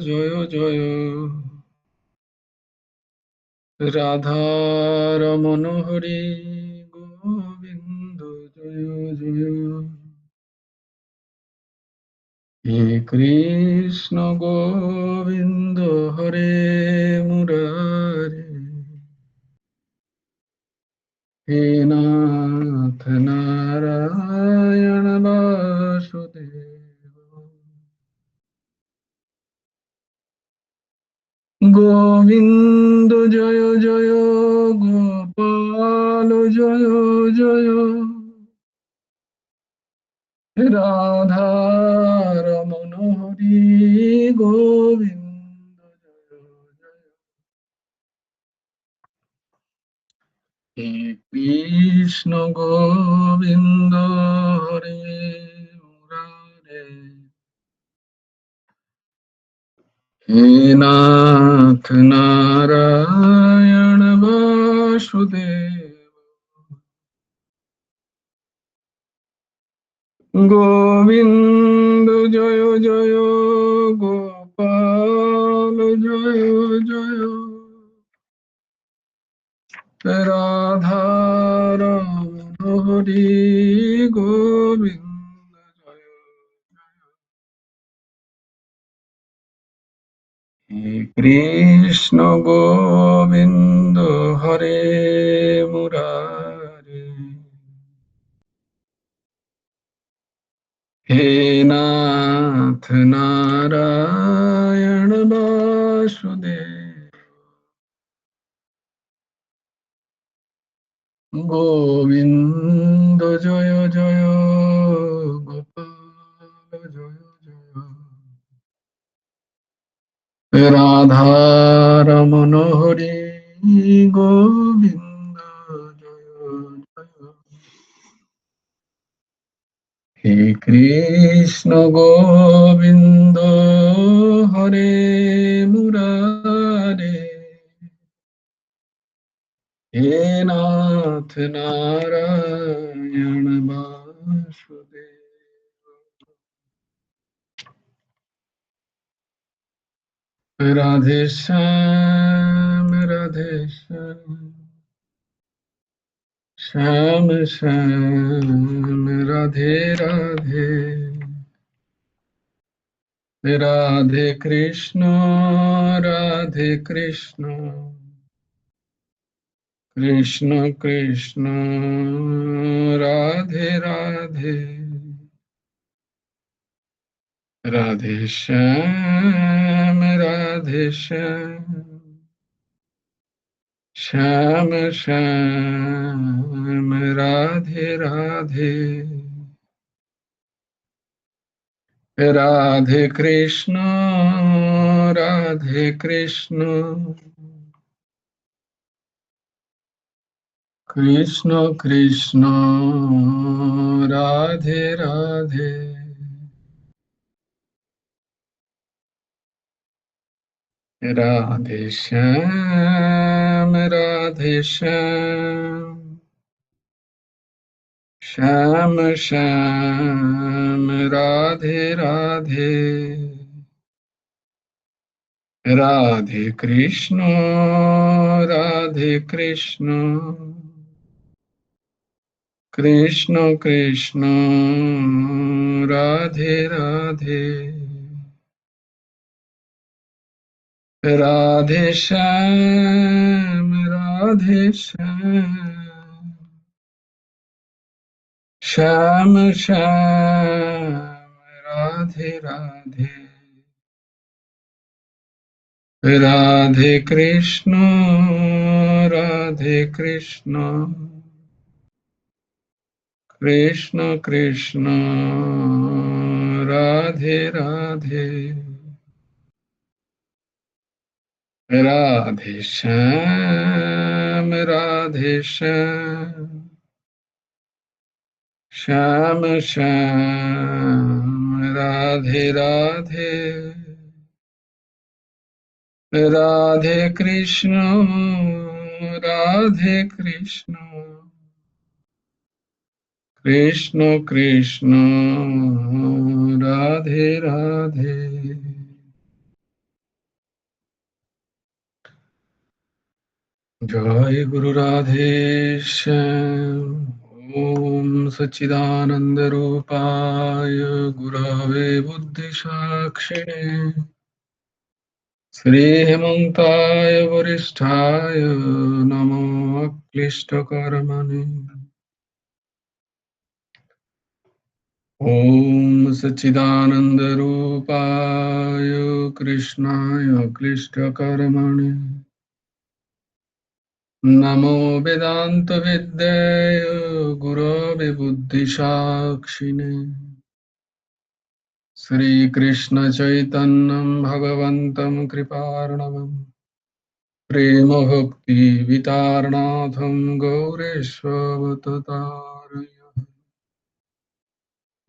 জয় জয়, রাধারমণ হরি গোবিন্দ জয় জয়, হে কৃষ্ণ গোবিন্দ হরে মুরারি, হে নাথ নারায়ণ বাসুদেব, গোবিন্দ জয় জয়, গোপাল জয় জয়, রাধারমণ হরি গোবিন্দ জয় জয়, হে কৃষ্ণ গোবিন্দ হরে মুরারে, হে নাথ নারায়ণ বাসুদেব, গোবিন্দ জয় জয়, গোপাল জয় জয়, রাধারমণ হরি গোবিন্দ জয় জয়, হে কৃষ্ণ গোবিন্দ হরে মুরারে, হে নাথ নারায়ণ বাসুদেব, গোবিন্দ জয় জয়, গোপাল জয় জয়, রাধারমণ হরি গোবিন্দ জয় জয়, হে কৃষ্ণ গোবিন্দ হরে মুরারে, হে নাথ নারায়ণ বাসুদেব, রাধে শ্যাম রাধে শ্যাম, শ্যাম শ্যাম রাধে রাধে, রাধে কৃষ্ণ রাধে কৃষ্ণ, কৃষ্ণ কৃষ্ণ রাধে রাধে, রাধে শ্যাম রাধে শ্যাম, শ্যাম শ্যাম রাধে রাধে, রাধে কৃষ্ণ রাধে কৃষ্ণ, কৃষ্ণ কৃষ্ণ রাধে রাধে, রাধে শ্যাম রাধে শ্যাম, শ্যাম শ্যাম রাধে রাধে, রাধে কৃষ্ণ রাধে কৃষ্ণ, কৃষ্ণ কৃষ্ণ রাধে রাধে, রাধে শ্যাম রাধে শ্যাম, শ্যাম শ্যাম রাধে রাধে, রাধে কৃষ্ণ রাধে কৃষ্ণ, কৃষ্ণ কৃষ্ণ রাধে রাধে, রাধে শ্যাম রাধে শ্যাম, শ্যাম শ্যাম রাধে রাধে, রাধে কৃষ্ণ রাধে কৃষ্ণ, কৃষ্ণ কৃষ্ণ রাধে রাধে, जय गुरु राधेश्याम। ओम सच्चिदानंद रूपाय गुरवे बुद्धिसाक्षिणे श्रीहेमन्ताय वरिष्ठाय नमो अक्लिष्टकर्मणे। ॐ सच्चिदानन्दरूपाय कृष्णाय क्लिष्टकर्मणे नमो वेदान्तविद्याय गुरवे बुद्धिसाक्षिणे श्रीकृष्णचैतन्यं भगवन्तं कृपार्णवम् प्रेमभक्तिवितारणाथं गौरेष्ववततारय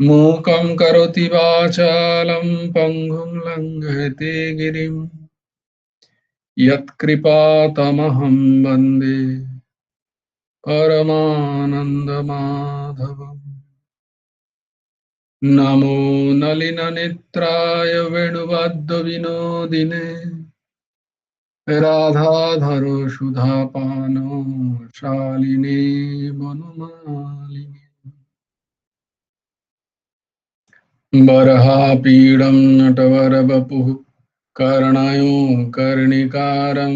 मूकं करोति वाचालं पङ्गुं लङ्घयते गिरिं यत्कृपातमहं वन्दे परमानन्दमाधवम्। नमो नलिननेत्राय वेणुवाद्यविनोदिने राधाधरो सुधापानो शालिने वनमालिने बर्हापीडं नटवरवपुः कर्णयो कर्णिकारं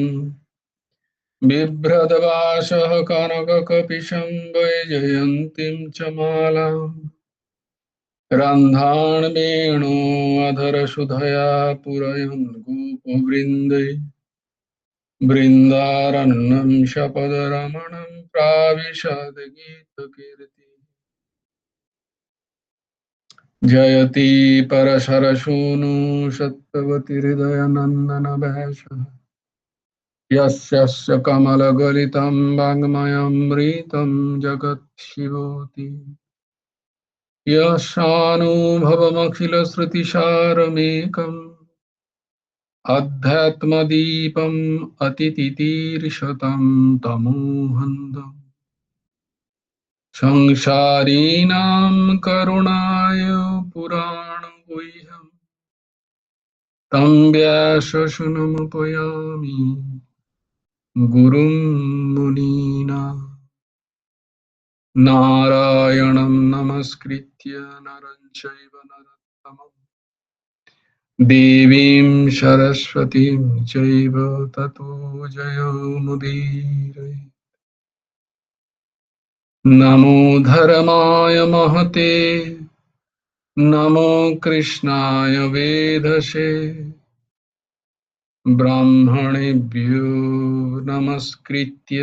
बिभ्रदवासः कनककपिशं वैजयन्तीं च मालाम् रन्ध्राणवेणोऽधरसुधया पूरयन् गोपवृन्दै बृन्दारण्यं शपदरमणं प्राविशद्गीतकीर्ति जयति परशरसूनु सत्त्ववती हृदयनन्दन वैशः यस्य कमलगलितं वाङ्मयमृतं जगत्शिवोति यस्यानुभवमखिलश्रुतिसारमेकम् अध्यात्मदीपम् अतितितीर्षतं तमोहन्तम् संसारिणां करुणाय पुराणगुह्यं तं व्यासशुनमुपयामि गुरुं मुनीनां नारायणं नमस्कृत्य नरं चैव नरोत्तमं देवीं सरस्वतीं चैव ततो जयमुदीरये। नमो धर्माय महते नमो कृष्णाय वेधसे ब्राह्मणेभ्यो नमस्कृत्य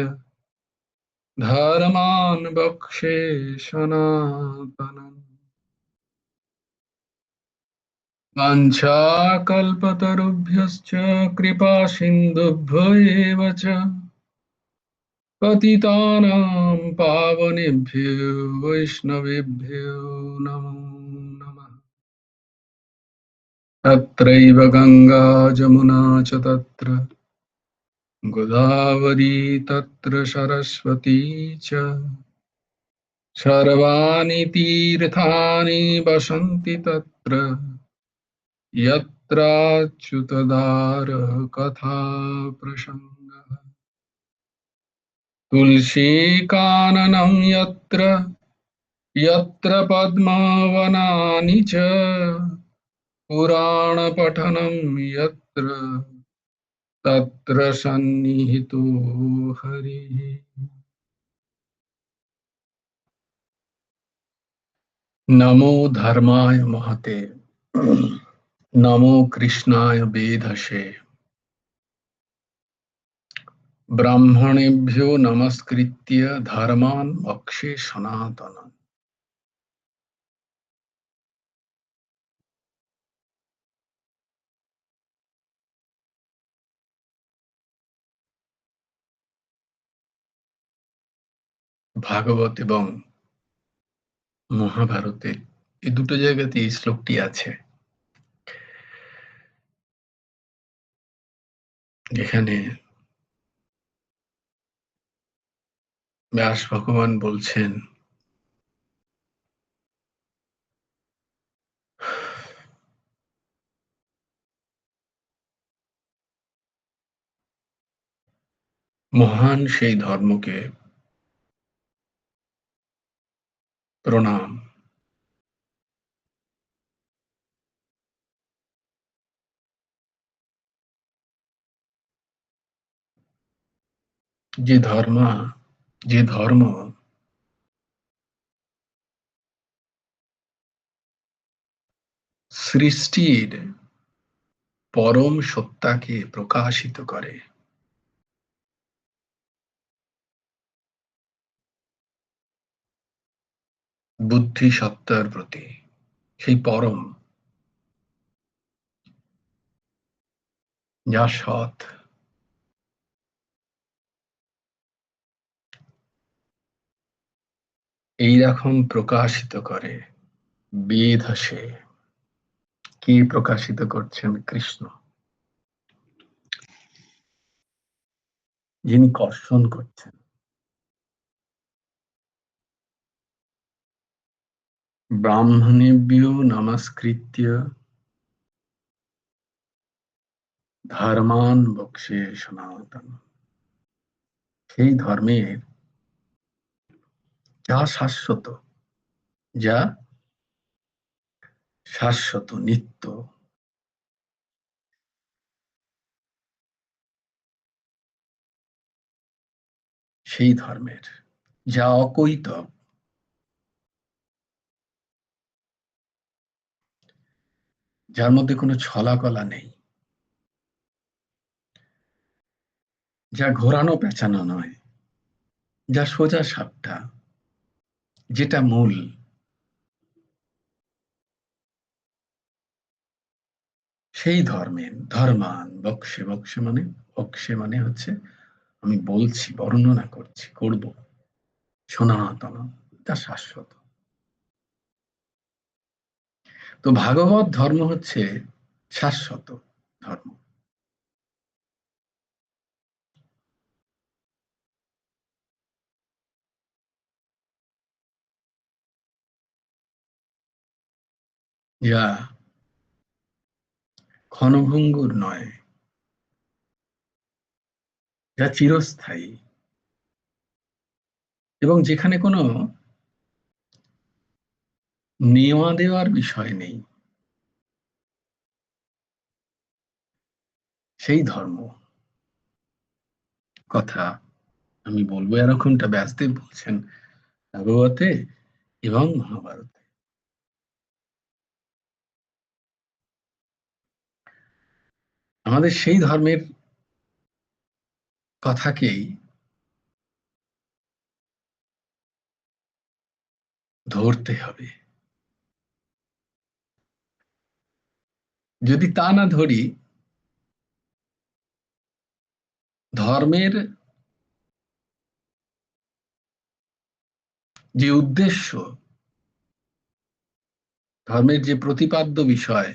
धर्मान् वक्षे सनातनम् वाञ्छाकल्पतरुभ्यश्च कृपासिन्धुभ्यो एव च पतितानां पावनेभ्यो वैष्णवेभ्यो नमो नमः। तत्रैव गङ्गा जमुना च तत्र गोदावरी तत्र सरस्वती च सर्वाणि तीर्थानि वसन्ति तत्र यत्राच्युतधारः कथा प्रसङ्गः तुलसीकाननं यत्र यत्र पद्मवनानि च पुराणपठनं यत्र तत्र सन्निहितो हरिः। नमो धर्माय महते नमो कृष्णाय वेधसे ब्राह्मणेभ्यो नमस्कृत्य धर्मान् वक्षे सनातनम्। ভাগবত এবং মহাভারতে এই দুটো জায়গাতে এই শ্লোকটি আছে, যেখানে ব্যাস ভগবান বলছেন মহান সেই ধর্মকে প্রণাম। যে ধর্ম যে ধর্ম সৃষ্টির পরম সত্তাকে প্রকাশিত করে, বুদ্ধি সত্তার প্রতি, সেই পরম, যা সৎ, এইরকম প্রকাশিত করে বেদ। সে কে প্রকাশিত করছেন? কৃষ্ণ, যিনি কর্ষণ করছেন। ব্রাহ্মণেভ্যো নমস্কৃত্য ধর্মান বক্সে সনাতন। সেই ধর্মের যা শাশ্বত, যা শাশ্বত নিত্য, সেই ধর্মের যা অকৈতব, যার মধ্যে কোনো ছলাকলা নেই, যা ঘোরানো পেঁচানো নয়, যা সোজা সাপটা, যেটা মূল, সেই ধর্মের ধর্মান বক্সে, বক্সে মানে, বক্সে মানে হচ্ছে আমি বলছি, বর্ণনা করছি, করব, সনাতন, তা শাশ্বত। তো ভাগবত ধর্ম হচ্ছে শাশ্বত ধর্ম। যা ক্ষণভঙ্গুর নয়, যা চিরস্থায়ী, এবং যেখানে কোনো নেওয়া দেওয়ার বিষয় নেই, সেই ধর্ম কথা আমি বলবো। এরকমটা ব্যাসদেব বলছেন ভাগবতে এবং মহাভারতে। আমাদের সেই ধর্মের কথাকেই ধরতে হবে। যদি তা না ধরি, ধর্মের যে উদ্দেশ্য, ধর্মের যে প্রতিপাদ্য বিষয়,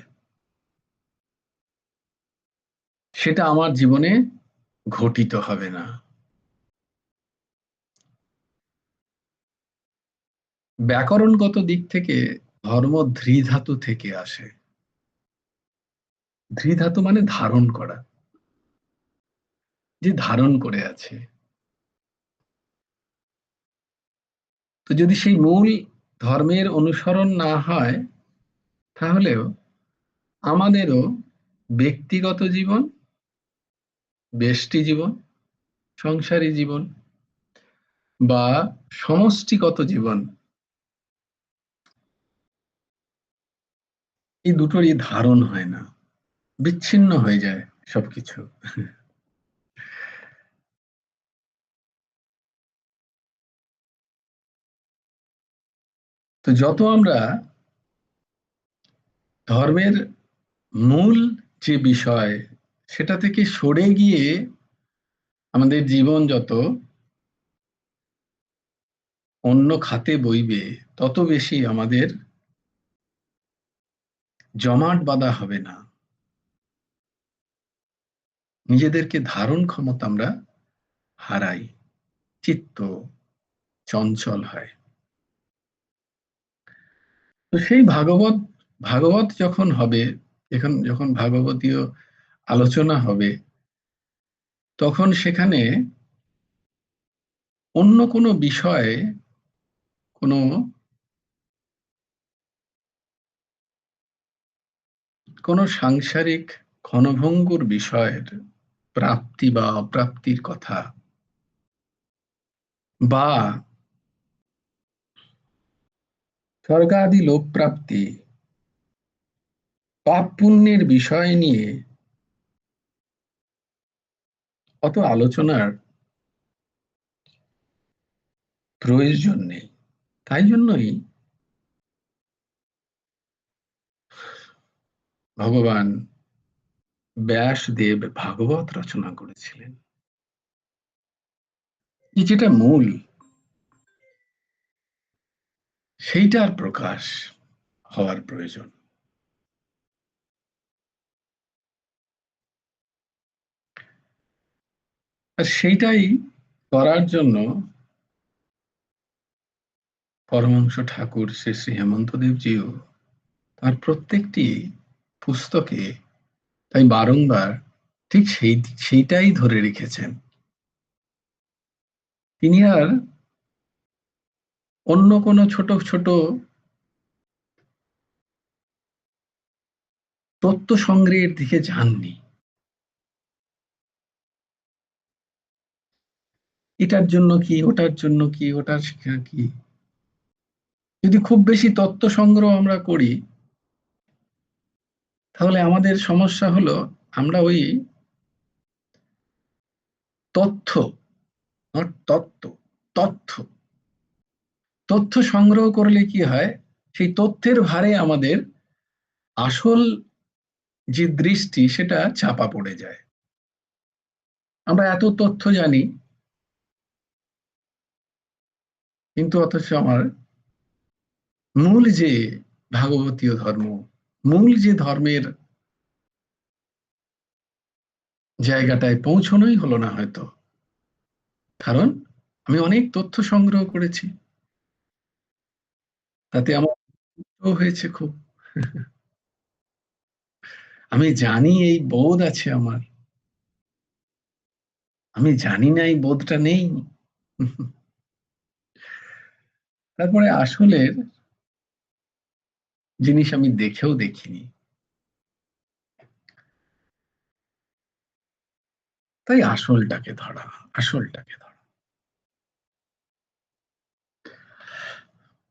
সেটা আমার জীবনে ঘটিত হবে না। ব্যাকরণগত দিক থেকে ধর্ম ধৃধাতু থেকে আসে। ধৃধাতু মানে ধারণ করা, যে ধারণ করে আছে। তো যদি সেই মূল ধর্মের অনুসরণ না হয়, তাহলেও আমাদেরও ব্যক্তিগত জীবন, ব্যষ্টি জীবন, সংসারী জীবন বা সমষ্টিগত জীবন, এই দুটোরই ধারণ হয় না, বিচ্ছিন্ন হয়ে যায় সবকিছু। তো যত আমরা ধর্মের মূল যে বিষয়, সেটা থেকে সরে গিয়ে আমাদের জীবন যত অন্য খাতে বইবে, তত বেশি আমাদের জমাট বাঁধা হবে না, নিজেদেরকে ধারণ ক্ষমতা আমরা হারাই, চিত্ত চঞ্চল হয়। তো সেই ভাগবত, ভাগবত যখন হবে, এখন যখন ভাগবতীয় আলোচনা হবে, তখন সেখানে অন্য কোনো বিষয়ে কোনো কোনো সাংসারিক ক্ষণভঙ্গুর বিষয়ের প্রাপ্তি বা অপ্রাপ্তির কথা, বা স্বর্গাদি লোক প্রাপ্তি, পাপ পুণ্যের বিষয় নিয়ে অত আলোচনার প্রয়োজন নেই। তাই জন্যই ভগবান ব্যাসদেব ভাগবত রচনা করেছিলেন। যেটা মূল, সেইটার প্রকাশ হওয়ার প্রয়োজন। আর সেইটাই করার জন্য পরমহংস ঠাকুর শ্রী শ্রী হেমন্ত দেবজিও তার প্রত্যেকটি পুস্তকে তাই বারংবার ঠিক সেইটাই ধরে রেখেছেন। তিনি আর অন্য কোনো ছোট ছোট তত্ত্ব সংগ্রহের দিকে যাননি। এটার জন্য কি, ওটার জন্য কি, ওটার শিক্ষা কি। যদি খুব বেশি তত্ত্ব সংগ্রহ আমরা করি, তাহলে আমাদের সমস্যা হলো আমরা ওই তথ্য, তত্ত্ব, তথ্য তথ্য সংগ্রহ করলে কি হয়, সেই তথ্যের ভারে আমাদের আসল যে দৃষ্টি সেটা চাপা পড়ে যায়। আমরা এত তথ্য জানি, কিন্তু অথচ আমার মূল যে ভাগবতীয় ধর্ম, মূল যে ধর্মের জায়গাটায় পৌঁছানোই হলো না হয়তো। কারণ আমি অনেক তথ্য সংগ্রহ করেছি, তাতে আমার হয়েছে খুব। আমি জানি এই বোধ আছে আমার, আমি জানি না এই বোধটা নেই। তারপরে আসলের জিনিস আমি দেখেও দেখিনি। তাই আসলটাকে ধরা, আসলটাকে ধরা।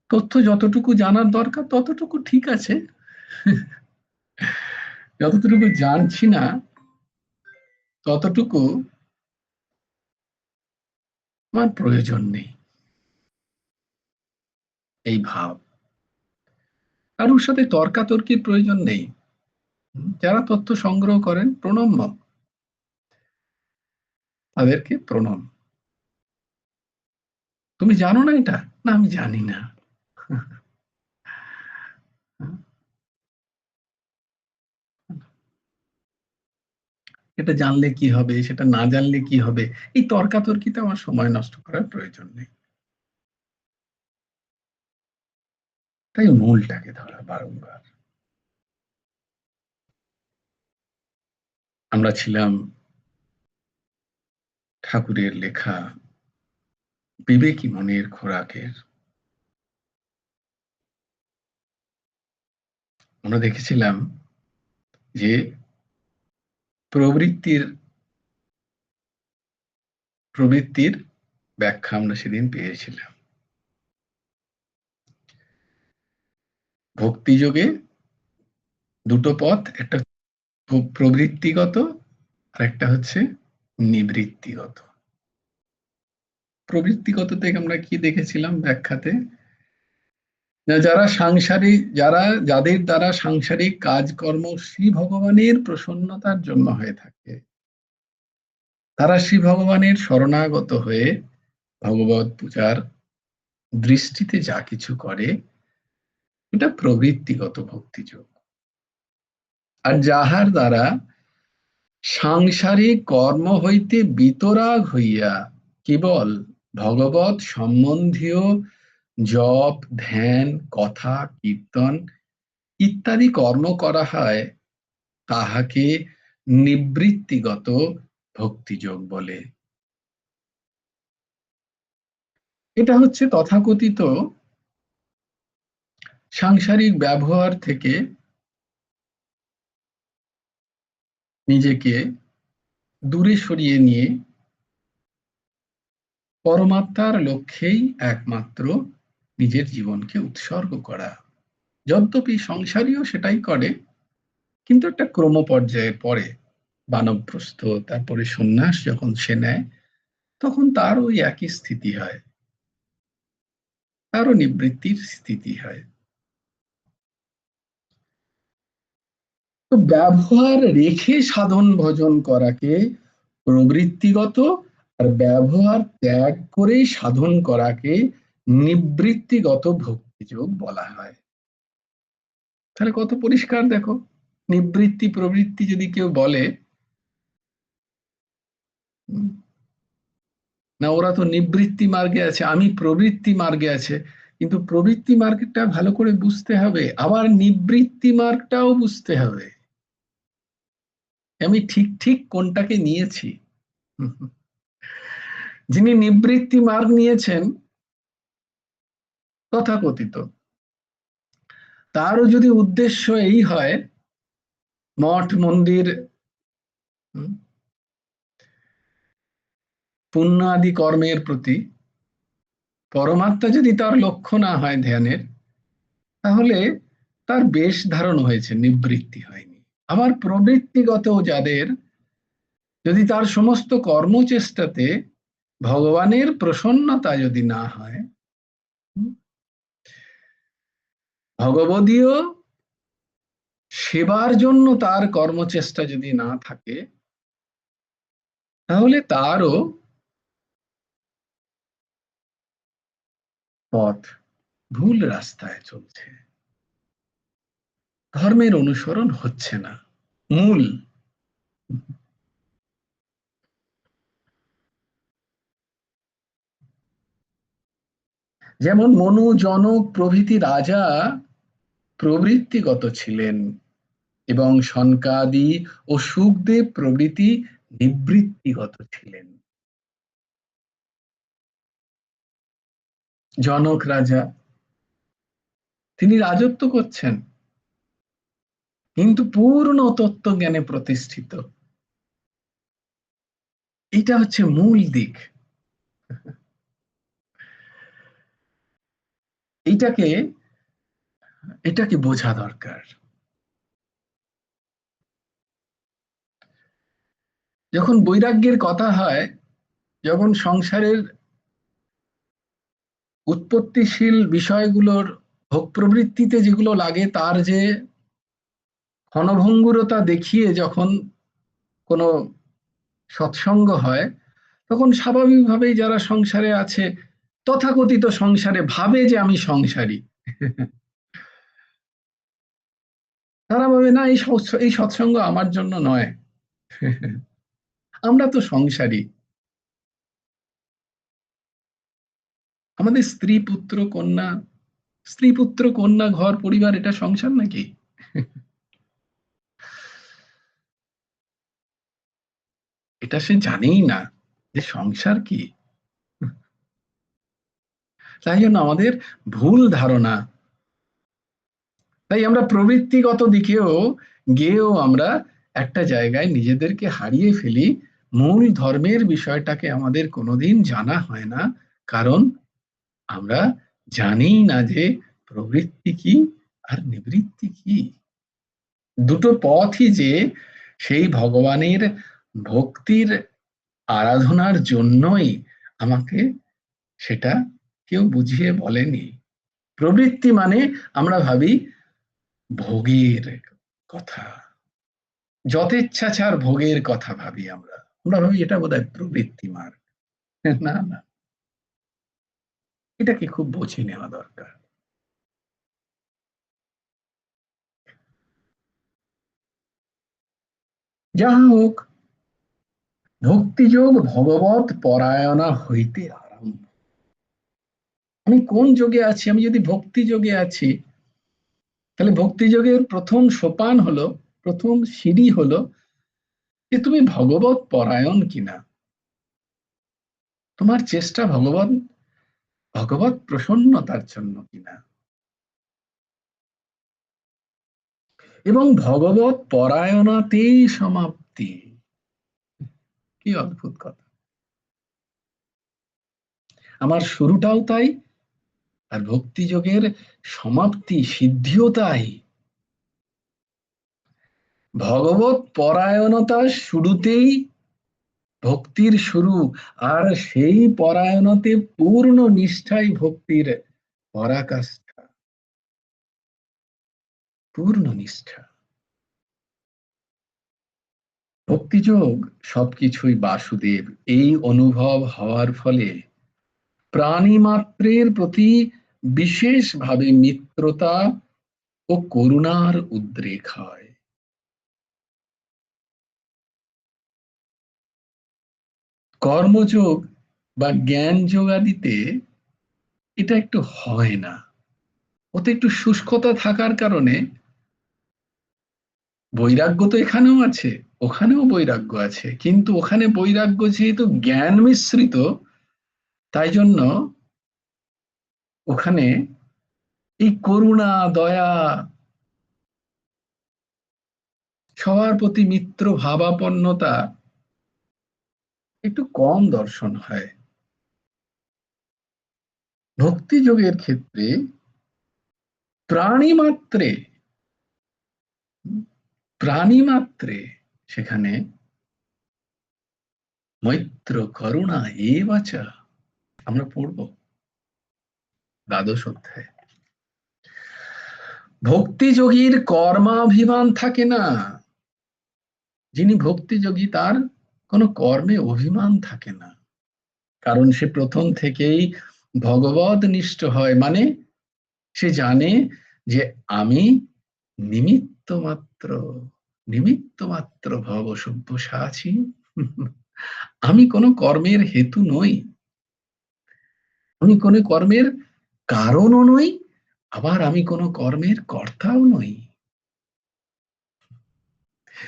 তথ্য যতটুকু জানার দরকার ততটুকু ঠিক আছে, যতটুকু জানছি না ততটুকু আমার প্রয়োজন নেই, এই ভাব। কারোর সাথে তর্কাতর্কির প্রয়োজন নেই। যারা তথ্য সংগ্রহ করেন প্রণম্য, তাদেরকে প্রণাম। তুমি জানো না এটা? না, আমি জানি না। এটা জানলে কি হবে, সেটা না জানলে কি হবে, এই তর্কাতর্কিতে আমার সময় নষ্ট করার প্রয়োজন নেই। তাই মূলটাকে ধরা বারংবার। আমরা ছিলাম ঠাকুরের লেখা বিবেকী মনের খোরাকের। আমরা দেখেছিলাম যে প্রবৃত্তির প্রবৃত্তির ব্যাখ্যা আমরা সেদিন পেয়েছিলাম। ভক্তিযোগে দুটো পথ, একটা প্রবৃত্তিগত আর একটা হচ্ছে নিবৃত্তিগত। প্রবৃত্তিগত থেকে আমরা কি দেখেছিলাম ব্যাখ্যাতে, যারা সাংসারিক, যাদের দ্বারা সাংসারিক কাজকর্ম শ্রী ভগবানের প্রসন্নতার জন্য হয়ে থাকে, তারা শ্রী ভগবানের শরণাগত হয়ে ভগবত পূজার দৃষ্টিতে যা কিছু করে, এটা প্রবৃত্তিগত ভক্তিযোগ। আর যাহার দ্বারা সাংসারিক কর্ম হইতে বিতরাগ হইয়া কেবল ভগবত সম্বন্ধীয় জপ, ধ্যান, কথা, কীর্তন ইত্যাদি কর্ম করা হয়, তাহাকে নিবৃত্তিগত ভক্তিযোগ বলে। এটা হচ্ছে তথাকথিত সাংসারিক ব্যবহার থেকে নিজেকে দূরে সরিয়ে নিয়ে পরমাত্মার লক্ষ্যেই একমাত্র নিজের জীবনকে উৎসর্গ করা। যদ্যপি সংসারীও সেটাই করে, কিন্তু একটা ক্রম পর্যায়ের পরে বানপ্রস্থ তারপরে সন্ন্যাস যখন সে নেয়, তখন তার ওই একই স্থিতি হয়, তারও নিবৃত্তির স্থিতি হয়। তো ব্যবহার রেখে সাধন ভজন করাকে প্রবৃত্তিগত, আর ব্যবহার ত্যাগ করে সাধন করাকে নিবৃত্তিগত ভক্তিযোগ বলা হয়। তাহলে কত পরিষ্কার দেখো, নিবৃত্তি প্রবৃত্তি যদি কেউ বলে, না ওরা তো নিবৃত্তি মার্গে আছে, আমি প্রবৃত্তি মার্গে আছে, কিন্তু প্রবৃত্তি মার্গটা ভালো করে বুঝতে হবে, আবার নিবৃত্তি মার্গটাও বুঝতে হবে, আমি ঠিক ঠিক কোনটাকে নিয়েছি। যিনি নিবৃত্তি মার্গ নিয়েছেন তথাকথিত, তারও যদি উদ্দেশ্য এই হয় মঠ মন্দির পুণ্য আদি কর্মের প্রতি, পরমাত্মা যদি তার লক্ষ্য না হয় ধ্যানের, তাহলে তার বেশ ধারণ হয়েছে, নিবৃত্তি হয়নি। আবার প্রবৃত্তিগত যাদের, যদি তার সমস্ত কর্মচেষ্টাতে ভগবানের প্রসন্নতা যদি না হয়, ভগবদীয় সেবার জন্য তার কর্মচেষ্টা যদি না থাকে, তাহলে তারও পথ ভুল রাস্তায় চলছে, ধর্মের অনুসরণ হচ্ছে না। মূল যেমন মনু জনক প্রভৃতি রাজা প্রবৃত্তিগত ছিলেন, এবং সনকাদি ও সুখদেব প্রভৃতি নিবৃত্তিগত ছিলেন। জনক রাজা, তিনি রাজত্ব করছেন, কিন্তু পূর্ণ তত্ত্বজ্ঞানে প্রতিষ্ঠিত। এটা হচ্ছে মূল দিক। এটাকে এটাকে বোঝা দরকার। যখন বৈরাগ্যের কথা হয়, যখন সংসারের উৎপত্তিশীল বিষয়গুলোর ভোগ প্রবৃত্তিতে যেগুলো লাগে, তার যে ক্ষণভঙ্গুরতা দেখিয়ে যখন কোনো সৎসঙ্গ হয়, তখন স্বাভাবিকভাবেই যারা সংসারে আছে, তথাকথিত সংসারে ভাবে যে আমি সংসারী, তারা ভাবে না এই সৎসঙ্গ আমার জন্য নয়, আমরা তো সংসারী, আমাদের স্ত্রী পুত্র কন্যা ঘর পরিবার, এটা সংসার নাকি? এটা সে জানেই না যে সংসার কি। তাই জন্য আমাদের ভুল ধারণা, তাই আমরা প্রবৃত্তিগত দিকেও গিয়েও আমরা একটা জায়গায় নিজেদেরকে হারিয়ে ফেলি। মূল ধর্মের বিষয়টাকে আমাদের কোনোদিন জানা হয় না, কারণ আমরা জানি না যে প্রবৃত্তি কি আর নিবৃত্তি কি। দুটো পথই যে সেই ভগবানের ভক্তির আরাধনার জন্যই আমাকে, সেটা কেউ বুঝিয়ে বলেনি। প্রবৃত্তি মানে আমরা ভাবি ভোগের কথা, যথেচ্ছাচার ভোগের কথা ভাবি, আমরা আমরা ভাবি এটা বোধহয় প্রবৃত্তি মার্গ। না না, এটাকে খুব বুঝে নেওয়া দরকার। যাহা হোক, ভক্তিযোগ ভগবত পরায়ণা হইতে আরম্ভ। আমি কোন যোগে আছি? আমি যদি ভক্তি যোগে আছি, তাহলে ভক্তিযোগের প্রথম সোপান হলো, প্রথম সিঁড়ি হলো যে তুমি ভগবত পরায়ণ কিনা, তোমার চেষ্টা ভগবান ভগবত প্রসন্নতার জন্য কিনা, এবং ভগবত পরায়ণতেই সমাপ্তি। কি অদ্ভুত কথা! আমার শুরুটাও তাই, আর ভক্তিযোগের সমাপ্তি সিদ্ধিও তাই। ভগবত পরায়ণতার শুরুতেই ভক্তির শুরু, আর সেই পরায়ণতে পূর্ণ নিষ্ঠাই ভক্তির পরাকাষ্ঠা, পূর্ণ নিষ্ঠা। ভক্তিযোগ সবকিছুই বাসুদেব, এই অনুভব হওয়ার ফলে প্রাণী মাত্রের প্রতি বিশেষভাবে মিত্রতা ও করুণার উদ্রেক হয়। কর্মযোগ বা জ্ঞান যোগাদিতে এটা একটু হয় না, ওতে একটু শুষ্কতা থাকার কারণে, বৈরাগ্য তো এখানেও আছে, ওখানেও বৈরাগ্য আছে, কিন্তু ওখানে বৈরাগ্য যেহেতু জ্ঞান মিশ্রিত, তাই জন্য ওখানে এই করুণা, দয়া, সবার প্রতি মিত্র ভাবাপন্নতা একটু কম দর্শন হয়। ভক্তি যোগের ক্ষেত্রে প্রাণী মাত্রে, প্রাণী মাত্রে সেখানে মৈত্র করুণা এ বাচা, আমরা পড়ব দ্বাদশ অধ্যায়। ভক্তিযোগীর কর্মাভিমান থাকে না। যিনি ভক্তিযোগী তার কোনো কর্মে অভিমান থাকে না, কারণ সে প্রথম থেকেই ভগবত নিষ্ঠ হয়। মানে সে জানে যে আমি নিমিত্ত মাত্র, নিমিত্ত মাত্র ভব সব্যসাচী। আমি কোনো কর্মের হেতু নই, আমি কোনো কর্মের কারণও নই, আবার আমি কোনো কর্মের কর্তাও নই।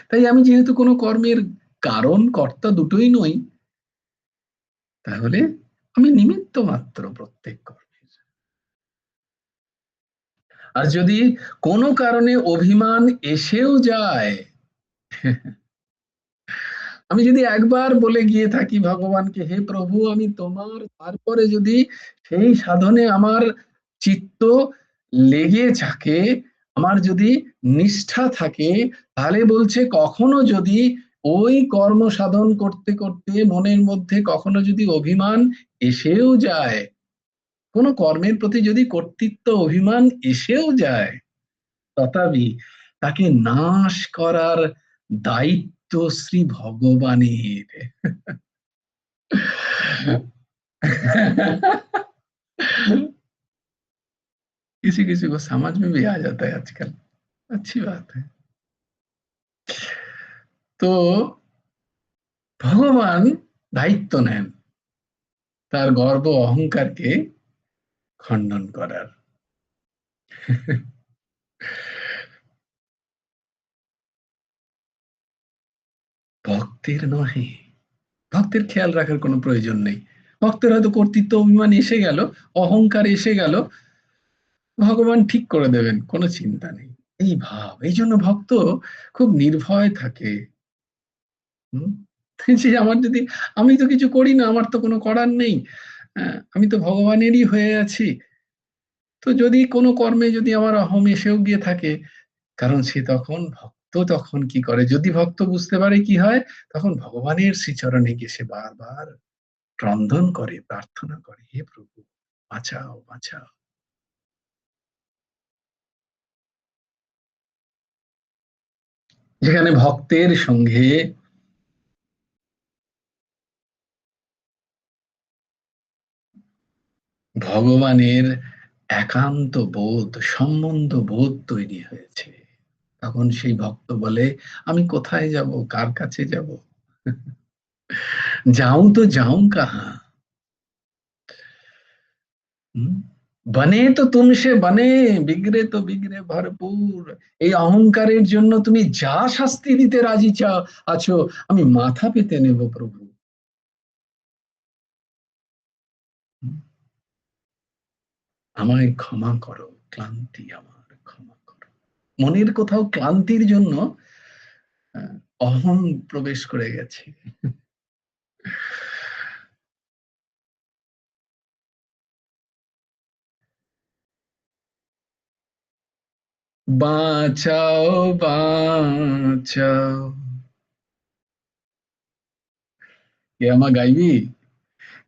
তাই আমি যেহেতু কোনো কর্মের কারণ কর্তা দুটোই নই, তাহলে আমি নিমিত্ত মাত্র প্রত্যেক কর্মের। আর যদি কোনো কারণে অভিমান এসেও যায়, আমি যদি একবার বলে গিয়ে থাকি ভগবানকে, হে প্রভু আমি তোমার, তারপরে যদি সেই সাধনে আমার চিত্ত লেগে থাকে, আমার যদি নিষ্ঠা থাকে, তাহলে বলছে কখনো যদি ওই কর্ম সাধন করতে করতে মনের মধ্যে কখনো যদি অভিমান এসেও যায়, কোনো কর্মের প্রতি যদি কর্তৃত্ব অভিমান এসেও যায়, তথাপি তাকে নাশ করার দায়িত্ব শ্রী भगवानेर। किसी किसी को समझ में भी आ जाता है आजकल, अच्छी बात है। তো ভগবান দায়িত্ব নেন তার গর্ব অহংকারকে খণ্ডন করার। ভক্তের নহে, ভক্তের খেয়াল রাখার কোনো প্রয়োজন নেই। ভক্তের হয়তো কর্তৃত্ব অভিমান এসে গেল, অহংকার এসে গেল, ভগবান ঠিক করে দেবেন, কোনো চিন্তা নেই। এই ভাব, এই জন্য ভক্ত খুব নির্ভয় থাকে। হুম? যে আমার যদি, আমি তো কিছু করি না, আমার তো কোনো করার নেই, আমি তো ভগবানেরই হয়ে আছি, তো যদি কোনো কর্মে যদি আমার অহম এসেও গিয়ে থাকে, কারণ সে তখন ভক্ত, তখন কি করে, যদি ভক্ত বুঝতে পারে কি হয়, তখন ভগবানের শ্রীচরণে গিয়ে সে বারবার ক্রন্দন করে, প্রার্থনা করে, হে প্রভু বাঁচাও বাঁচাও। যেখানে ভক্তের সঙ্গে ভগবানের একান্ত বোধ, সম্বন্ধ বোধ তৈরি হয়েছে, তখন সেই ভক্ত বলে আমি কোথায় যাব, কার কাছে যাব, যাও তো যাও কাহা। বনে তো তুমসে বনে, বিগড়ে তো বিগড়ে ভরপুর। এই অহংকারের জন্য তুমি যা শাস্তি দিতে রাজি আছো, আমি মাথা পেতে নেব প্রভু। আমায় ক্ষমা করো, ক্লান্তি আমার ক্ষমা করো। মনের কোথাও ক্লান্তির জন্য আহ, অহং প্রবেশ করে গেছে। বাঁচাও, বাঁচাও। কে আমা গাইবি?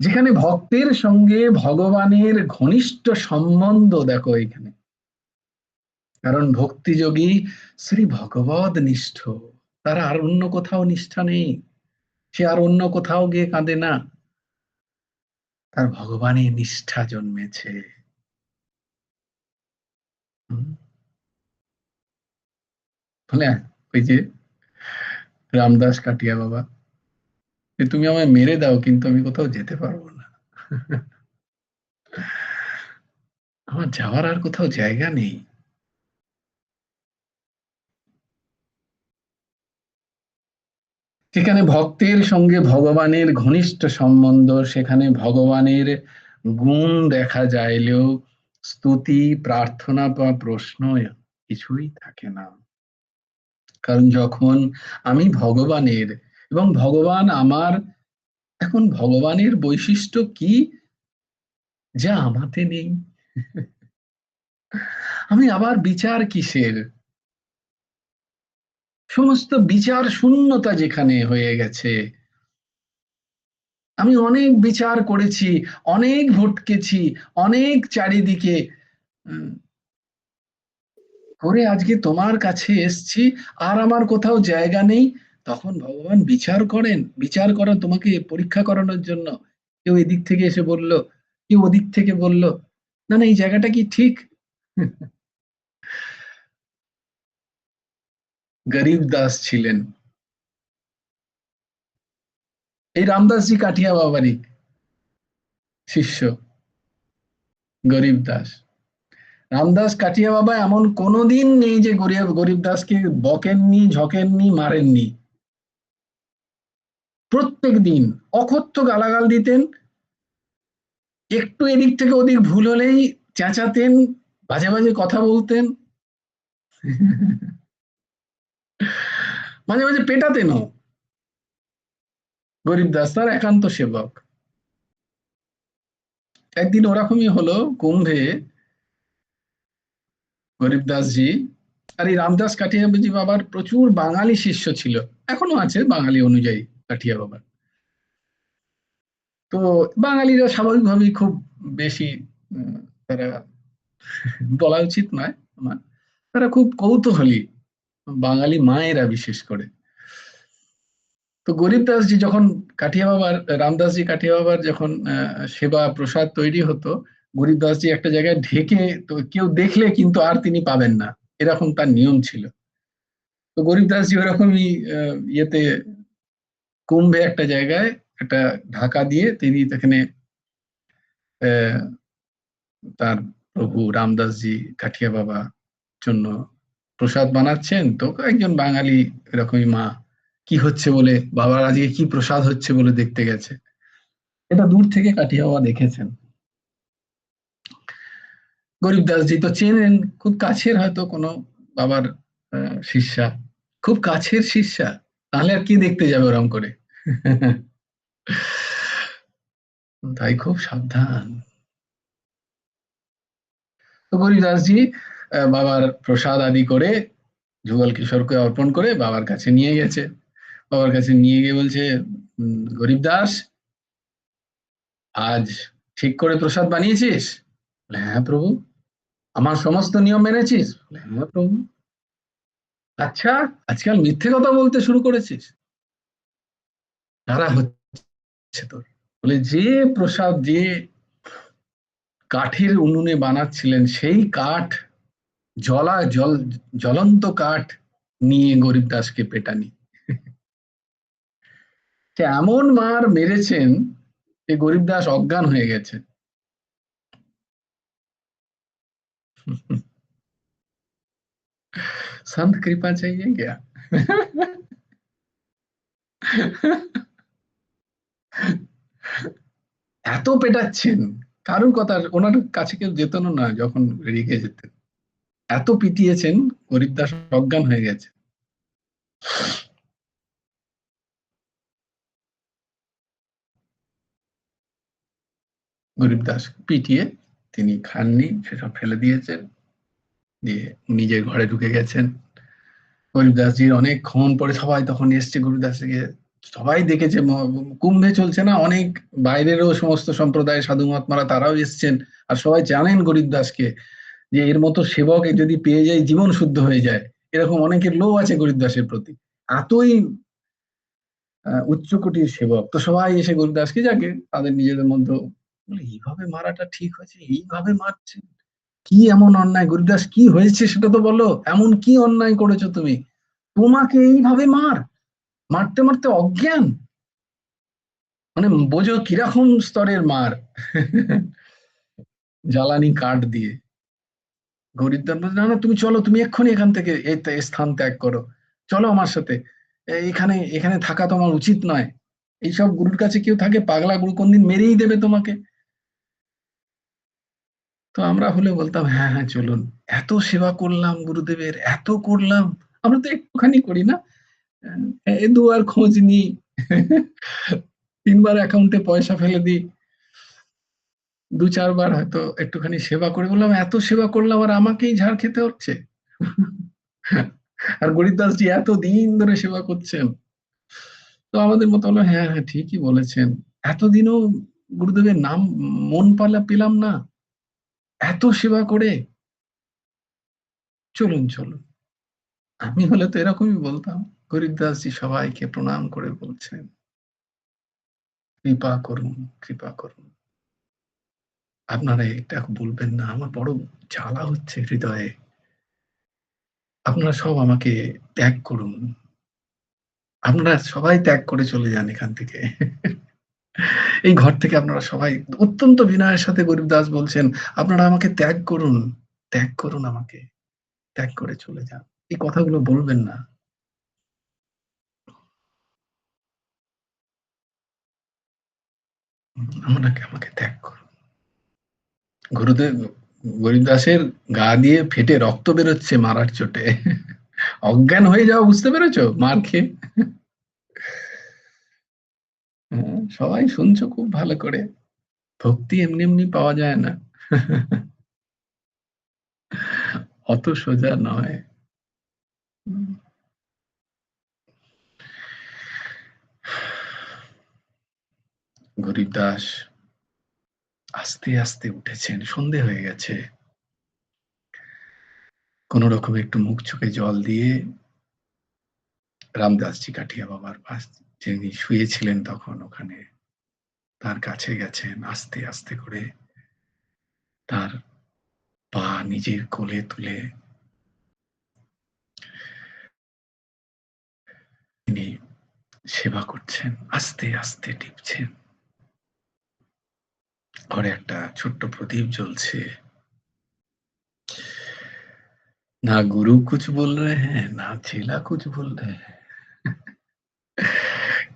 যেখানে ভক্তের সঙ্গে ভগবানের ঘনিষ্ঠ সম্বন্ধ দেখো এখানে, কারণ ভক্তিযোগী শ্রী ভগবদ নিষ্ঠ, তার আর অন্য কোথাও নিষ্ঠা নেই, সে আর অন্য কোথাও গিয়ে কাঁদে না, তার ভগবানের নিষ্ঠা জন্মেছে। হুম, বলে ওই যে রামদাস কাটিয়া বাবা, যে তুমি আমায় মেরে দাও কিন্তু আমি কোথাও যেতে পারবো না, আমার যাওয়ার আর কোথাও জায়গা নেই। যেখানে ভক্তের সঙ্গে ভগবানের ঘনিষ্ঠ সম্বন্ধ, সেখানে ভগবানের গুণ দেখা যাইলেও স্তুতি, প্রার্থনা বা প্রশ্ন কিছুই থাকে না। কারণ যখন আমি ভগবানের এবং ভগবান আমার, এখন ভগবানের বৈশিষ্ট্য কি যা আমাতে নেই? আমি আবার বিচার কিসের? সমস্ত বিচার শূন্যতা যেখানে হয়ে গেছে, আমি অনেক বিচার করেছি, অনেক ভটকেছি, অনেক চারিদিকে উম, করে আজকে তোমার কাছে এসছি, আর আমার কোথাও জায়গা নেই। তখন ভগবান বিচার করেন, বিচার করেন তোমাকে পরীক্ষা করানোর জন্য। কেউ এদিক থেকে এসে বলল, কেউ ওদিক থেকে বলল, না না এই জায়গাটা কি ঠিক? গরিব দাস ছিলেন, এই রামদাসজি কাঠিয়া বাবারই শিষ্য, গরিব দাস। রামদাস কাঠিয়া বাবা এমন কোনোদিন নেই যে গরিব গরিব দাসকে বকেননি, ঝকেননি, মারেননি। প্রত্যেক দিন অকথ্য গালাগাল দিতেন, একটু এদিক থেকে ওদিক ভুল হলেই চেঁচাতেন, বাজে বাজে কথা বলতেন, মাঝে মাঝে পেটাতেনও। গরিব দাস তার একান্ত সেবক। একদিন ওরকমই হলো কুম্ভে, গরিব দাসজি আর এই রামদাস কাঠিয়াজি বাবার প্রচুর বাঙালি শিষ্য ছিল, এখনো আছে বাঙালি অনুযায়ী কাঠিয়া বাবার। তো বাঙালিরা স্বাভাবিকভাবেই খুব বেশি তারা, বলা উচিত নয় আমার, তারা খুব কৌতূহলী, বাঙালি মায়েরা বিশেষ করে। তো গরিব দাসজি যখন কাঠিয়া বাবার, রামদাসজি কাঠিয়া বাবার যখন সেবা প্রসাদ তৈরি হতো, গরিব দাসজি একটা জায়গায় ঢেকে, তো কেউ দেখলে কিন্তু আর তিনি পাবেন না, এরকম তার নিয়ম ছিল। তো গরিব দাসজি ওরকমই ইয়েতে কুম্ভে একটা জায়গায় একটা ঢাকা দিয়ে তিনি সেখানে আহ, তার প্রভু রামদাসজি কাঠিয়া বাবা জন্য প্রসাদ বানাচ্ছেন, তো একজন বাঙালি এরকমই মা কি হচ্ছে বলে, বাবার আজকে কি প্রসাদ হচ্ছে বলে দেখতে গেছে। এটা দূর থেকে কাঠিয়া বাবা দেখেছেন। গরিব দাসজি তো চেনেন, খুব কাছের হয়তো কোনো বাবার শিষ্যা, খুব কাছের শিষ্যা, তাহলে আর কি দেখতে যাবে ওরম করে। তাই খুব সাবধান। তো গরিব দাসজি বাবার প্রসাদ আদি করে যুগল কিশোরকে অর্পণ করে বাবার কাছে নিয়ে গেছে। বাবার কাছে নিয়ে গিয়ে বলছে, গরিব দাস আজ ঠিক করে প্রসাদ বানিয়েছিস? বলে, হ্যাঁ প্রভু। আমার সমস্ত নিয়ম মেনেছিস? বলে, হ্যাঁ প্রভু। আচ্ছা, আজকাল মিথ্যে কথা বলতে শুরু করেছিস? তারা হচ্ছে তোর। বলে, যে প্রসাদ যে কাঠের উনুনে বানাচ্ছিলেন সেই কাঠ, জল জ্বলন্ত কাঠ নিয়ে গরিব দাসকে পেটানি। সে এমন মার মেরেছেন যে গরিব দাস অজ্ঞান হয়ে গেছে। संत कृपा चाहिए क्या? এত পেটাচ্ছেন, কারোর কথা ওনার কাছে কেউ যেত না যখন রেগে যেতেন। এত পিটিয়েছেন, গরিবদাস অজ্ঞান হয়ে গেছে। গরিবদাস পিটিয়ে তিনি খাননি, সেসব ফেলে দিয়েছেন, দিয়ে নিজের ঘরে ঢুকে গেছেন। গরিবদাসজির অনেকক্ষণ পরে সবাই তখন এসছে গরিবদাসকে, সবাই দেখেছে কুম্ভে চলছে না, অনেক বাইরেরও সমস্ত সম্প্রদায়ের সাধু মহাত্মারা তারাও এসছেন। আর সবাই জানেন গরিবদাসকে, যে এর মতো সেবক যদি পেয়ে যায় জীবন শুদ্ধ হয়ে যায়, এরকম অনেকের লোভ আছে গরিবদাসের প্রতি। এতই উচ্চকোটির সেবক, তো সবাই এসে গরিবদাসকে যাকে তাদের নিজেদের মধ্যে বলে, এইভাবে মারাটা ঠিক হয়েছে? এইভাবে মারছে, কি এমন অন্যায়? গরিবদাস কি হয়েছে সেটা তো বলো, এমন কি অন্যায় করেছো তুমি, তোমাকে এইভাবে মারতে মারতে অজ্ঞান? মানে বোঝো কিরকম স্তরের মার। জ্বালানি কাঠ দিয়ে। গরিবদাস বলছে, না না তুমি চলো, তুমি এক্ষুনি এখান থেকে এই স্থান ত্যাগ করো, চলো আমার সাথে, এখানে এখানে থাকা তোমার উচিত নয়। এইসব গুরুর কাছে কেউ থাকে? পাগলা গুরু কোনদিন মেরেই দেবে তোমাকে। তো আমরা হলে বলতাম, হ্যাঁ হ্যাঁ চলুন, এত সেবা করলাম গুরুদেবের, এত করলাম, আমরা তো একটুখানি করি না, এ দুয়ার খোঁজ নি, 3 বার অ্যাকাউন্টে পয়সা ফেলে দিই, 2-4 বার হয়তো একটুখানি সেবা করে, বললাম এত সেবা করলাম আর আমাকেই ঝাড় খেতে হচ্ছে। আর গরিবদাসজি এত দিন ধরে সেবা করছেন। তো আমাদের মতো হলো, হ্যাঁ হ্যাঁ ঠিকই বলেছেন, এতদিনও গুরুদেবের নাম মন পেলাম না, এত সেবা করে, চলুন চলুন। আমি হলে তো এরকমই বলতাম। হরিদাসজি সবাইকে প্রণাম করে বলছেন, কৃপা করুন, কৃপা করুন, আপনারা এটা বলবেন না, আমার বড় জ্বালা হচ্ছে হৃদয়ে, আপনারা সব আমাকে ত্যাগ করুন, আপনারা সবাই ত্যাগ করে চলে যান এখান থেকে। এই ঘর থেকে আপনারা সবাই, অত্যন্ত বিনয়ের সাথে গরিবদাস বলছেন, আপনারা আমাকে ত্যাগ করুন, ত্যাগ করুন আমাকে, ত্যাগ করে চলে যান, এই কথাগুলো বলবেন না, আপনাকে আমাকে ত্যাগ করুন। গুরুদেব, গরিবদাসের গা দিয়ে ফেটে রক্ত বেরোচ্ছে মারার চোটে, অজ্ঞান হয়ে যাওয়া, বুঝতে পেরেছো মার খেয়ে? সবাই শুনছো খুব ভালো করে, ভক্তি এমনি এমনি পাওয়া যায় না, অত সোজা নয়। গরিবদাস আস্তে আস্তে উঠেছেন, সন্ধে হয়ে গেছে, কোন রকমে একটু মুখ চোখে জল দিয়ে রামদাসজি কাঠিয়া বাবার পাশ, যিনি শুয়েছিলেন তখন ওখানে, তার কাছে গেছেন, আস্তে আস্তে করে তার পা নিজের কোলে তুলে তিনি সেবা করছেন, আস্তে আস্তে টিপছেন। ঘরে একটা ছোট্ট প্রদীপ জ্বলছে। না গুরু কুছ বল রহে হ্যাঁ, না চেলা কুছ বল রহে হ্যাঁ।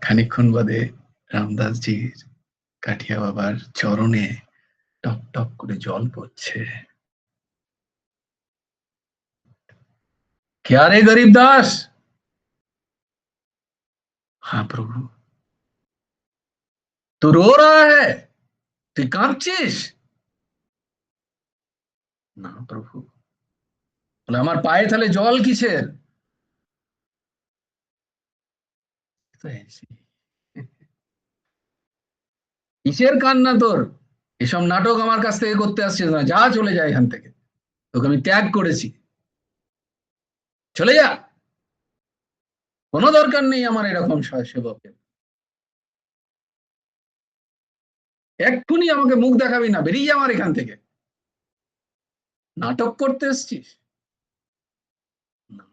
খানিকক্ষণ বাদে রামদাসজির কাঠিয়া বাবার চরণে টপ টপ করে জল পড়ছে। क्या रे गरीब दास? हाँ प्रभु। तू रो रहा है? তুই কাঁদছিস? না প্রভু। বলে, আমার পায়ে তাহলে জল কিসের? তো ऐसे ही। কিসের কান্না তোর? এসব নাটক আমার কাছ থেকে করতে আসছিস না, যা চলে যায় এখান থেকে, তোকে আমি ত্যাগ করেছি, চলে যা, কোনো দরকার নেই আমার এরকম সেবকের, এক্ষুনি আমাকে মুখ দেখাবি না, বেরিয়ে যা আমার এখান থেকে, নাটক করতে এসছিস? না।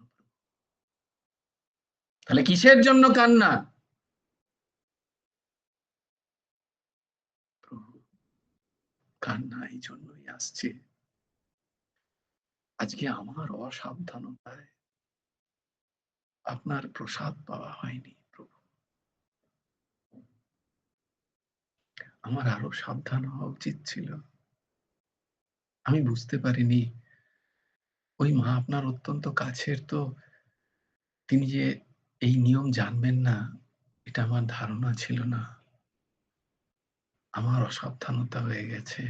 তাহলে কিসের জন্য কান্না? প্রভু, কান্না এই জন্যই আসছে, আজকে আমার অসাবধানতায় আপনার প্রসাদ পাওয়া হয়নি প্রভু, আমার আরো সাবধান হওয়া উচিত ছিল। আমি বুঝতে পারিনি ওই মা আপনার অত্যন্ত কাছের, তো তিনি যে এই নিয়ম জানবেন না, এটা আমার ধারণা ছিল না। আমার অসাবধানতা হয়ে গেছে।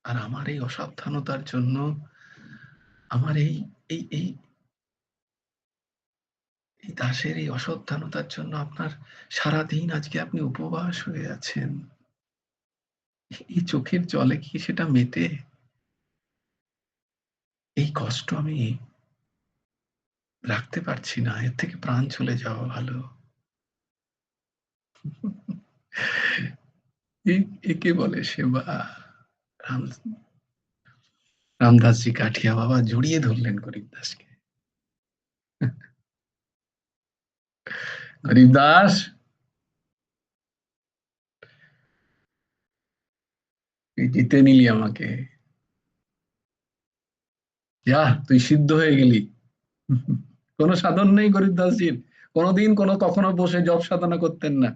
আর আমার এই অসাবধানতার জন্য, আমার এই এই এই এই দাসের এই অসাবধানতার জন্য আপনার সারাদিন আজকে আপনি উপবাস হয়ে আছেন। এই চোখের জলে কি সেটা মেটে? এই কষ্ট আমি রাখতে পারছি না। এর থেকে প্রাণ চলে যাওয়া ভালো। একে বলে সেবা। রাম রামদাসজি কাঠিয়া বাবা জড়িয়ে ধরলেন গরিবদাসকে। গরিবদাস, তুই জিতে নিলি আমাকে। যা, তুই সিদ্ধ হয়ে গেলি। কোনো সাধন নেই গরিবদাসজির। কোনোদিন কখনো বসে জপ সাধনা করতেন না,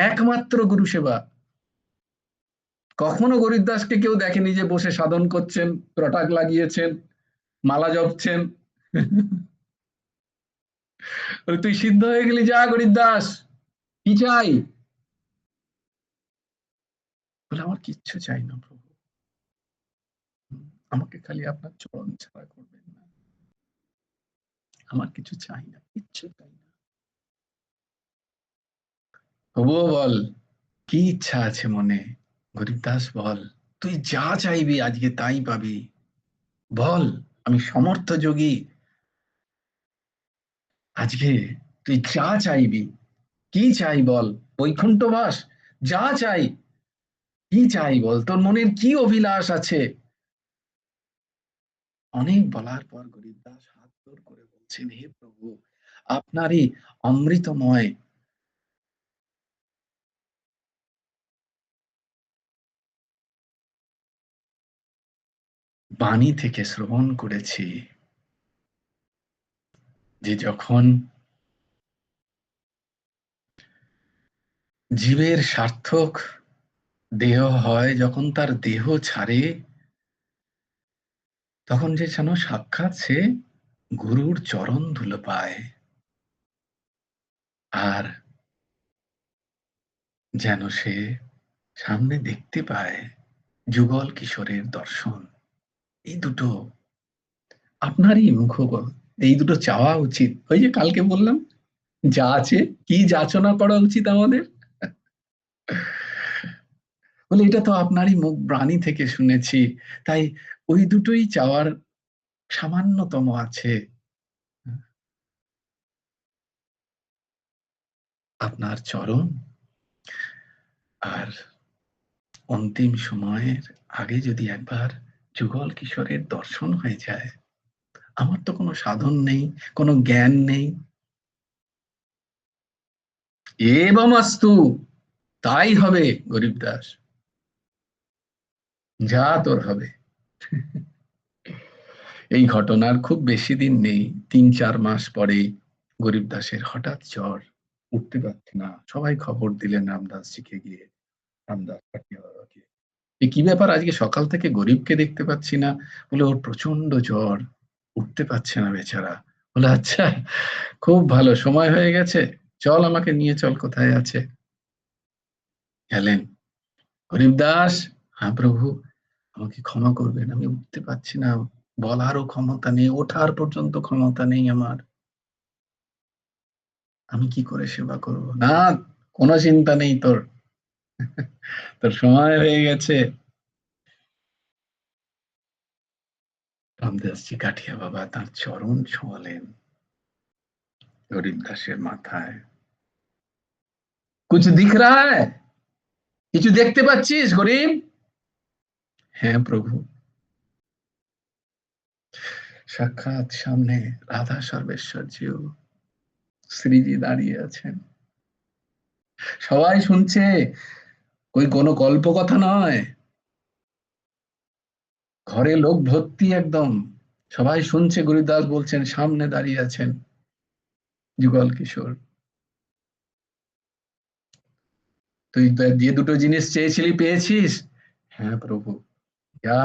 একমাত্র গুরু সেবা। কখনো গরিবদাসকে কেউ দেখেনি যে বসে সাধন করছেন, প্রটাক লাগিয়েছেন, মালা জপছেন। তুই সিদ্ধ হয়ে গেলি, যা গরিবদাস, কি চাই? বলে, আমার কিচ্ছু চাই না প্রভু, আমাকে খালি আপনার চরণ ছাড়া করবেন না, আমার কিছু চাই না, কিচ্ছু চাই না। তবুও বল, কি ইচ্ছা আছে মনে? গরিবদাস বল, তুই যা চাইবি আজকে তাই পাবি। বল, আমি সমর্থ যোগী, আজকে তুই যা চাইবি। কি চাই বল? বৈকুণ্ঠবাস? যা চাই। কি চাই বল, তোর মনের কি অভিলাষ আছে? অনেক বলার পর গরিবদাস হাত জোড় করে বলছেন, হে প্রভু, আপনারই অমৃতময় বাণী থেকে শ্রবণ করেছি যে যখন জীবের সার্থক দেহ হয়, যখন তার দেহ ছাড়ে, তখন যে যেন সাক্ষাৎ সে গুরুর চরণ ধুলো পায়, আর যেন সে সামনে দেখতে পায় যুগল কিশোরের দর্শন। এই দুটো আপনারই মুখগত, এই দুটো চাওয়া উচিত। ওই যে কালকে বললাম, যা আছে, কি যাচনা করা উচিত আমাদের? বলে, এটা তো আপনারই মুখ বাণী থেকে শুনেছি, তাই ওই দুটোই চাওয়ার সামান্যতম আছে। আপনার চরণ, আর অন্তিম সময়ের আগে যদি একবার যুগল কিশোরের দর্শন হয়ে যায়। আমার তো কোনো সাধন নেই, কোনো জ্ঞান নেই। এবমস্তু, তাই হবে গরিবদাস, যা তোর হবে। এই ঘটনার খুব বেশি দিন নেই, 3-4 মাস পরে গরিবদাসের হঠাৎ জ্বর, উঠতে পারছে না। সবাই খবর দিলেন রামদাসজিকে গিয়ে, রামদাস কাঠিয়া বাবাকে। এ কি ব্যাপার, আজকে সকাল থেকে গরিবকে দেখতে পাচ্ছি না? বলে, ওর প্রচন্ড জ্বর, উঠতে পারছে না বেচারা। বলে, আচ্ছা, খুব ভালো সময় হয়ে গেছে, চল আমাকে নিয়ে চল, কোথায় আছে। গেলেন। গরিবদাস, হ্যাঁ প্রভু, আমাকে ক্ষমা করবেন, আমি উঠতে পারছি না, বলারও ক্ষমতা নেই, ওঠার পর্যন্ত ক্ষমতা নেই আমার, আমি কি করে সেবা করব? না, কোনো চিন্তা নেই তোর, তোর সময় হয়ে গেছে। রামদাসজি কাঠিয়া বাবা তার চরণ ছোঁয়ালেন গরিবদাসের মাথায়। কুছ দিখ রা হ্যায়? কিছু দেখতে পাচ্ছিস গরিব? হ্যাঁ প্রভু। সাক্ষাৎ সামনে রাধা সর্বেশ্বরজিও, শ্রীজি দাঁড়িয়ে আছেন, সবাই শুনছে, ওই কোনো গল্প কথা নয়, ঘরে লোক ভর্তি একদম, সবাই শুনছে। গুরুদাস বলছেন, সামনে দাঁড়িয়ে আছেন যুগল কিশোর। তুই যে দুটো জিনিস চেয়েছিলি পেয়েছিস? হ্যাঁ প্রভু। যা।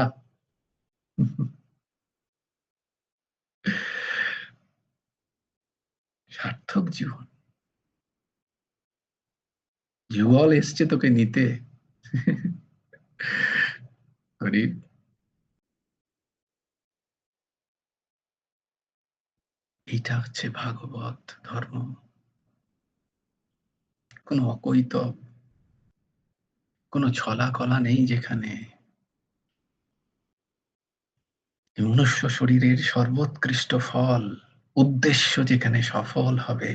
সার্থক জীবন। যুগল এসছে তোকে নিতে। শরীর। এইটা হচ্ছে ভাগবত ধর্ম। কোনো অকৈতব, কোনো ছলা কলা নেই যেখানে। মনুষ্য শরীরের সর্বোৎকৃষ্ট ফল, উদ্দেশ্য যেখানে সফল হবে,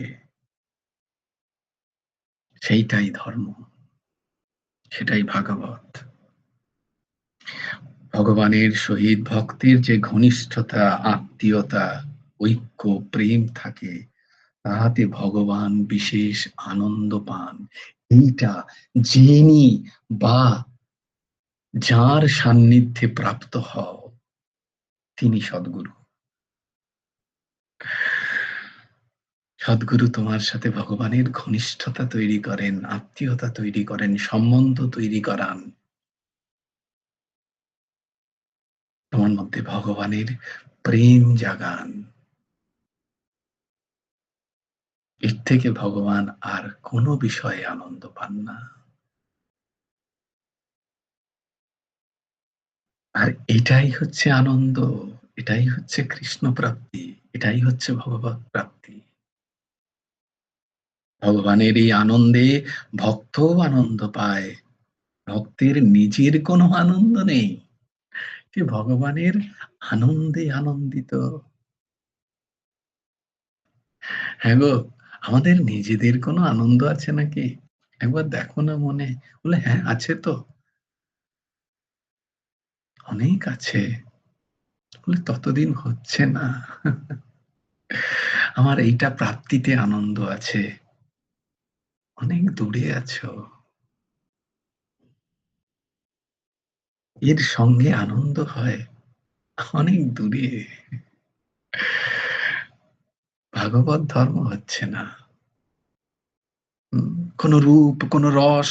সেইটাই ধর্ম, সেটাই ভাগবত। ভগবানের সহিত ভক্তের যে ঘনিষ্ঠতা, আত্মীয়তা, ঐক্য, প্রেম থাকে, তাহাতে ভগবান বিশেষ আনন্দ পান। এইটা যিনি বা যার সান্নিধ্যে প্রাপ্ত হও, তিনি সদ্গুরু। সদ্গুরু তোমার সাথে ভগবানের ঘনিষ্ঠতা তৈরি করেন, আত্মীয়তা তৈরি করেন, সম্বন্ধ তৈরি করান। তোমার মধ্যে ভগবানের প্রেম জাগান। এর থেকে ভগবান আর কোনো বিষয়ে আনন্দ পান না। আর এটাই হচ্ছে আনন্দ, এটাই হচ্ছে কৃষ্ণ প্রাপ্তি, এটাই হচ্ছে ভগবত প্রাপ্তি। ভগবানের এই আনন্দে ভক্তও আনন্দ পায়। ভক্তের নিজের কোনো আনন্দ নেই, সে ভগবানের আনন্দে আনন্দিত। হ্যাঁ গো, আমাদের নিজেদের কোনো আনন্দ আছে নাকি? একবার দেখো না মনে। বলে হ্যাঁ আছে তো, অনেক আছে। বলে ততদিন হচ্ছে না। আমার এইটা প্রাপ্তিতে আনন্দ আছে। অনেক দূরে আছো, এর সঙ্গে আনন্দ হয় অনেক দূরে। ভাগবত ধর্ম হচ্ছে না। কোন রূপ, কোন রস,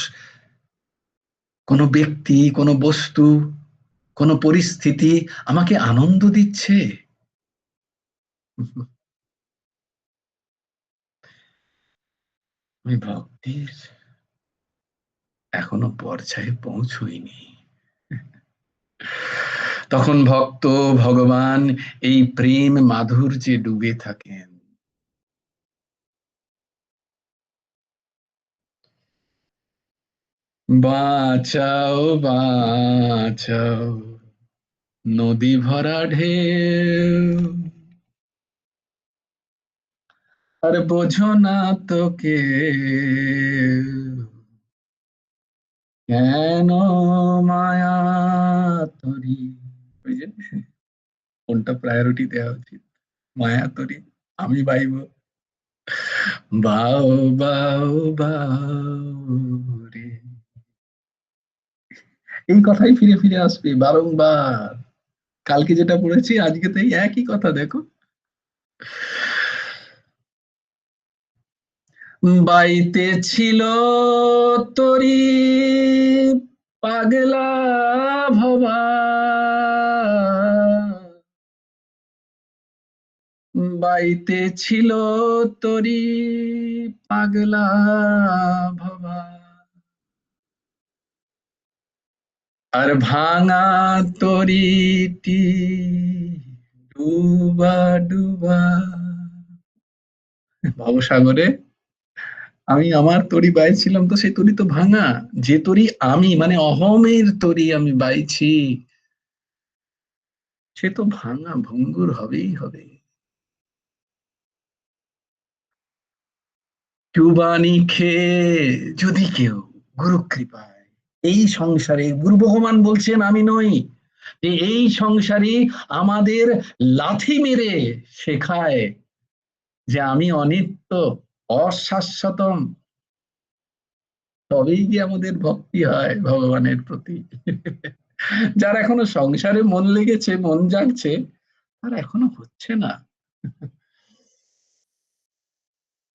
কোন ব্যক্তি, কোন বস্তু, কোন পরিস্থিতি আমাকে আনন্দ দিচ্ছে। আমি ভক্তির এখনো পর্যায়ে পৌঁছইনি। তখন ভক্ত ভগবান এই প্রেম মাধুর্যে ডুবে থাকেন। বাঁচাও বাঁচাও নদী ভরা ঢেউ, আর বোঝো না তো কেউ, কেন মায়া তরি। ওই যে কোনটা প্রায়োরিটি দেওয়া উচিত, মায়া তরি আমি বাইব, বাও বাও বাও রে। এই কথাই ফিরে ফিরে আসবে বারংবার। কালকে যেটা পড়েছি আজকে তো এই একই কথা দেখো। বাইতে ছিল তরি পাগলা ভবা, বাইতে ছিল তরি পাগলা ভবা, আর ভাঙা তরিটি ডুবা ডুবা ভবসাগরে। আমি আমার তরি বাইছিলাম, তো সেই তরি তো ভাঙা। যে তরি আমি মানে অহমের তরি আমি বাইছি, সে তো ভাঙা ভঙ্গুর হবেই হবে। চুবানি খেয়ে যদি কেউ গুরু কৃপায় এই সংসারে, গুরু ভগবান বলছেন আমি নই, যে এই সংসারে আমাদের লাথি মেরে শেখায় যে আমি অনিত্য, অশাশ্বতম, তবেই কি আমাদের ভক্তি হয় ভগবানের প্রতি। যার এখনো সংসারে মন লেগেছে, মন জাগছে, তার এখনো হচ্ছে না।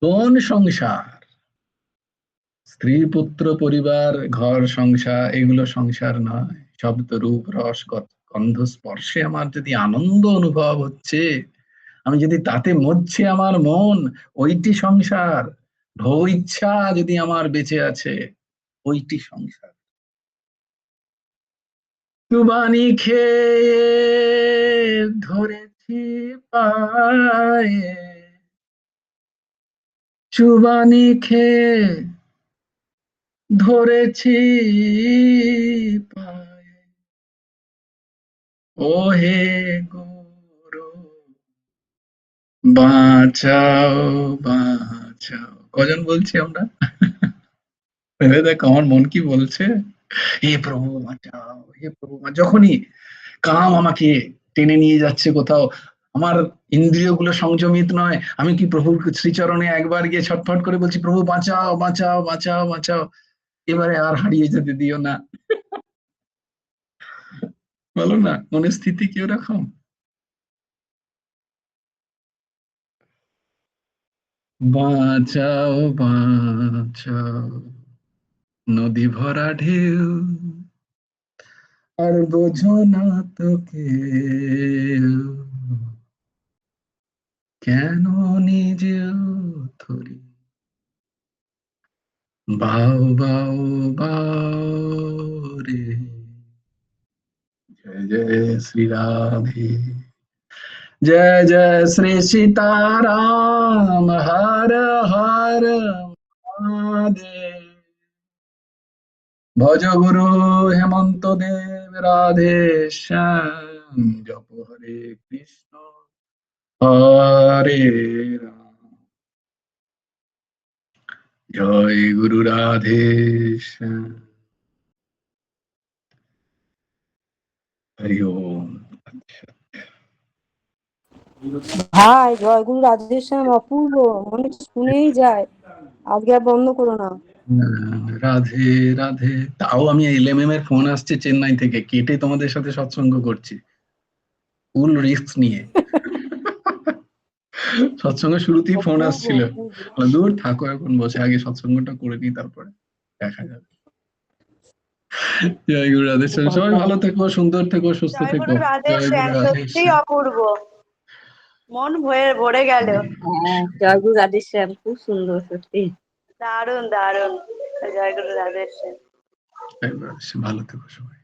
কোন সংসার? স্ত্রী পুত্র পরিবার ঘর সংসার এগুলো সংসার নয়। শব্দ রূপ রস গন্ধ স্পর্শে আমার যদি আনন্দ অনুভব হচ্ছে, আমি যদি তাতে মরছে আমার মন, ওইটি সংসার। ভোগ ইচ্ছা যদি আমার বেঁচে আছে, ওইটি সংসার। চুবানি খেয়ে ধরেছি পায়ে, চুবানি খেয়ে ধরেছি পায়ে, ও হে গুরু বাঁচাও বাঁচাও। কজন বলছি আমরা? ভেবে দেখ আমার মন কি বলছে। হে প্রভু বাঁচাও, হে প্রভু যখনই কাম আমাকে টেনে নিয়ে যাচ্ছে কোথাও, আমার ইন্দ্রিয়গুলো সংযমিত নয়, আমি কি প্রভুর শ্রীচরণে একবার গিয়ে ছটফট করে বলছি, প্রভু বাঁচাও বাঁচাও বাঁচাও বাঁচাও, এবারে আর হারিয়ে যেতে দিও না। বলো না মনের স্থিতি কি ওরকম? বাঁচাও বাঁচাও, নদী ভরা ঢেউ আর বোঝো না তো কেউ, কেন নিজেও থরি, বাও বাও বাও রে। জয় জয় শ্রী রাধে, जय जय श्री सीताराम, हर हर महादेव। भज गुरु हेमंत देव, राधे श्याम, जप हरे कृष्ण हरे राम, जय गुरु राधे श्याम। हरि ओम। ভাই জয়গুরু রাধেশ্যাম, অপূর্ব, মনে শুনেই যায়। আজকে আর বন্ধ করো না। রাধে রাধে। তাও আমি এলএমএম এর ফোন আসছে চেন্নাই থেকে, কেটে তোমাদের সাথে সৎসঙ্গ করছি ফুল রিস্ক নিয়ে। সৎসঙ্গের শুরুতেই ফোন অপূর্ব আসছিল, অপূর্ব। দূর থাকো এখন বসে, আগে সৎসঙ্গটা করে নিই তারপরে দেখা যাবে। জয় গুরু রাধে শ্যাম। সবাই ভালো থেকো, সুন্দর থেকো, সুস্থ থেকো। জয়গুরু রাধে জয় গুরু শ্যাম, রাধে সত্যি শ্যাম। অপূর্ব, মন ভরে গেল। হ্যাঁ, জয়গুরু রাধেশ্যাম, খুব সুন্দর সত্যি। দারুণ দারুণ। জয়গুরু রাধে শ্যাম। ভালো থেকো সবাই।